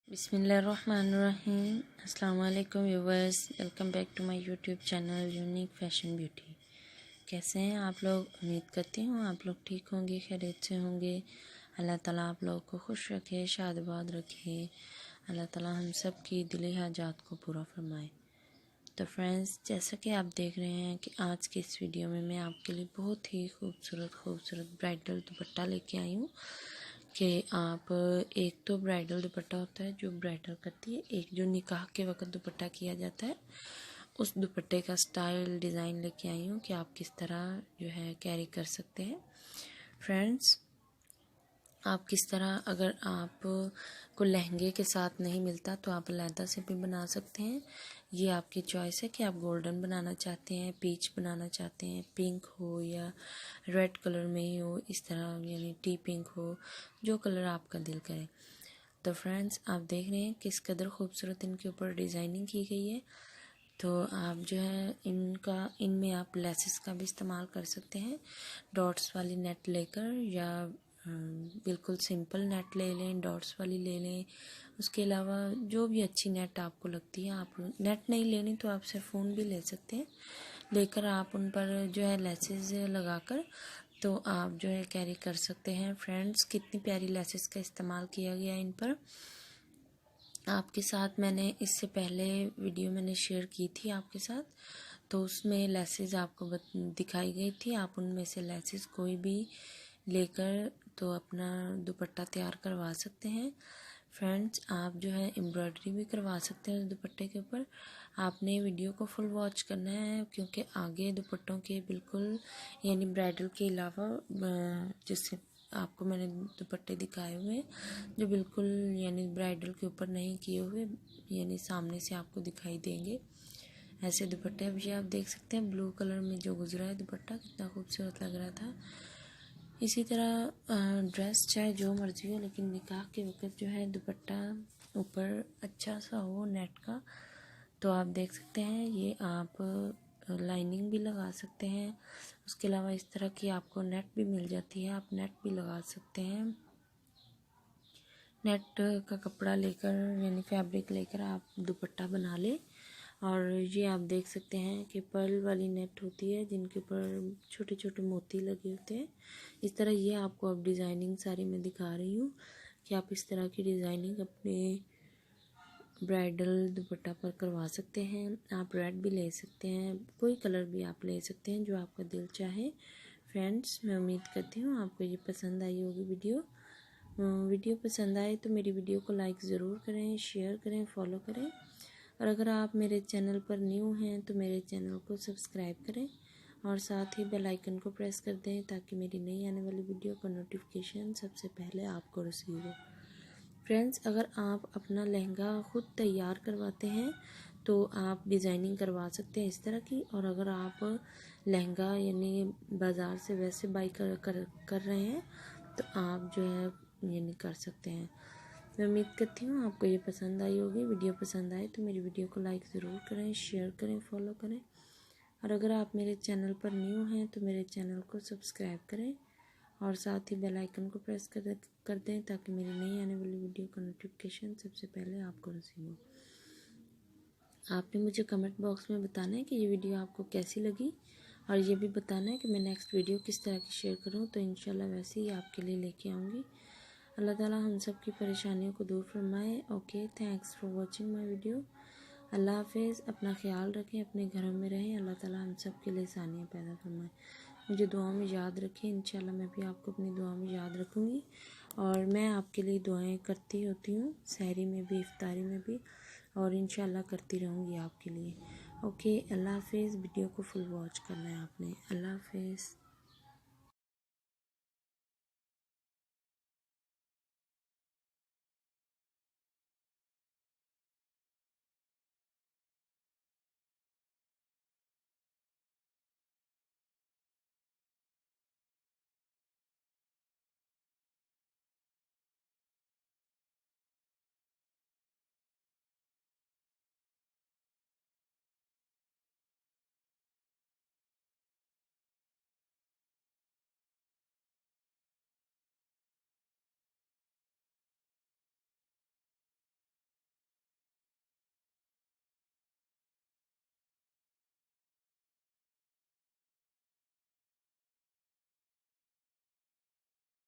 बिस्मिल्लाहिर्रहमानिर्रहीम। अस्सलाम वालेकुम viewers, welcome back to my YouTube channel Unique Fashion Beauty. कैसे हैं आप लोग? उम्मीद करती हूँ आप लोग ठीक होंगे, खैरियत से होंगे। अल्लाह ताला आप लोगों को खुश रखे, शादबाद रखे। अल्लाह ताला हम सब की दिली हाजात को पूरा फरमाए। तो फ्रेंड्स, जैसा कि आप देख रहे हैं कि आज की इस वीडियो में मैं आपके लिए बहुत ही खूबसूरत ब्राइडल दुपट्टा लेके आई हूँ कि आप एक तो ब्राइडल दुपट्टा होता है जो ब्राइडल करती है, एक जो निकाह के वक्त दुपट्टा किया जाता है, उस दुपट्टे का स्टाइल डिज़ाइन लेके आई हूँ कि आप किस तरह जो है कैरी कर सकते हैं। फ्रेंड्स, आप किस तरह, अगर आप को लहंगे के साथ नहीं मिलता तो आप लहदा से भी बना सकते हैं। ये आपकी चॉइस है कि आप गोल्डन बनाना चाहते हैं, पीच बनाना चाहते हैं, पिंक हो या रेड कलर में ही हो, इस तरह यानी टी पिंक हो, जो कलर आपका दिल करे। तो फ्रेंड्स, आप देख रहे हैं किस कदर खूबसूरत इनके ऊपर डिज़ाइनिंग की गई है। तो आप जो है इनमें आप लेसेस का भी इस्तेमाल कर सकते हैं। डॉट्स वाली नेट लेकर या बिल्कुल सिंपल नेट ले लें, डॉट्स वाली ले लें। उसके अलावा जो भी अच्छी नेट आपको लगती है, आप नेट नहीं लेनी तो आप सिर्फ फ़ोन भी ले सकते हैं, लेकर आप उन पर जो है लेसेस लगाकर तो आप जो है कैरी कर सकते हैं। फ्रेंड्स, कितनी प्यारी लेसेस का इस्तेमाल किया गया इन पर। आपके साथ मैंने इससे पहले वीडियो मैंने शेयर की थी आपके साथ, तो उसमें लेसेस आपको दिखाई गई थी। आप उनमें से लेसेस कोई भी लेकर तो अपना दुपट्टा तैयार करवा सकते हैं। फ्रेंड्स, आप जो है एम्ब्रॉयडरी भी करवा सकते हैं उस दुपट्टे के ऊपर। आपने वीडियो को फुल वॉच करना है क्योंकि आगे दुपट्टों के बिल्कुल यानी ब्राइडल के अलावा जिससे आपको मैंने दुपट्टे दिखाए हुए हैं जो बिल्कुल यानी ब्राइडल के ऊपर नहीं किए हुए, यानी सामने से आपको दिखाई देंगे ऐसे दुपट्टे। अब ये आप देख सकते हैं ब्लू कलर में जो गुजरा है दुपट्टा, कितना खूबसूरत लग रहा था। इसी तरह ड्रेस चाहे जो मर्जी हो, लेकिन निकाह के वक्त जो है दुपट्टा ऊपर अच्छा सा हो नेट का। तो आप देख सकते हैं ये आप लाइनिंग भी लगा सकते हैं। उसके अलावा इस तरह की आपको नेट भी मिल जाती है, आप नेट भी लगा सकते हैं। नेट का कपड़ा लेकर यानी फैब्रिक लेकर आप दुपट्टा बना ले। और ये आप देख सकते हैं कि पर्ल वाली नेट होती है जिनके ऊपर छोटे छोटे मोती लगे होते हैं। इस तरह ये आपको अब डिज़ाइनिंग सारी मैं दिखा रही हूँ कि आप इस तरह की डिज़ाइनिंग अपने ब्राइडल दुपट्टा पर करवा सकते हैं। आप रेड भी ले सकते हैं, कोई कलर भी आप ले सकते हैं जो आपका दिल चाहे। फ्रेंड्स, मैं उम्मीद करती हूँ आपको ये पसंद आई होगी वीडियो पसंद आए तो मेरी वीडियो को लाइक ज़रूर करें, शेयर करें, फॉलो करें। और अगर आप मेरे चैनल पर न्यू हैं तो मेरे चैनल को सब्सक्राइब करें और साथ ही बेल आइकन को प्रेस कर दें ताकि मेरी नई आने वाली वीडियो का नोटिफिकेशन सबसे पहले आपको रिसीव हो। फ्रेंड्स, अगर आप अपना लहंगा ख़ुद तैयार करवाते हैं तो आप डिज़ाइनिंग करवा सकते हैं इस तरह की। और अगर आप लहंगा यानी बाज़ार से वैसे बाई कर रहे हैं तो आप जो है यानी कर सकते हैं। मैं उम्मीद करती हूँ आपको ये पसंद आई होगी। वीडियो पसंद आए तो मेरी वीडियो को लाइक ज़रूर करें, शेयर करें, फॉलो करें। और अगर आप मेरे चैनल पर न्यू हैं तो मेरे चैनल को सब्सक्राइब करें और साथ ही बेल आइकन को प्रेस कर दें ताकि मेरी नई आने वाली वीडियो का नोटिफिकेशन सबसे पहले आपको रिसीव हो। आपने मुझे कमेंट बॉक्स में बताना है कि ये वीडियो आपको कैसी लगी और ये भी बताना है कि मैं नेक्स्ट वीडियो किस तरह की शेयर करूँ, तो इंशाल्लाह वैसे ही आपके लिए लेके आऊँगी। अल्लाह ताला हम सब की परेशानियों को दूर फरमाए। Okay, thanks for watching my video. अल्लाह हाफिज़। अपना ख्याल रखें, अपने घरों में रहें। अल्लाह ताला हम सब के लिए आसानियाँ पैदा फरमाए। मुझे दुआ में याद रखें, इंशाल्लाह मैं भी आपको अपनी दुआ में याद रखूँगी। और मैं आपके लिए दुआएं करती होती हूँ, सहरी में भी, इफ्तारी में भी, और इंशाल्लाह करती रहूँगी आपके लिए। ओके, अल्लाह हाफिज़। वीडियो को फुल वॉच करना है आपने। अल्लाह हाफिज़।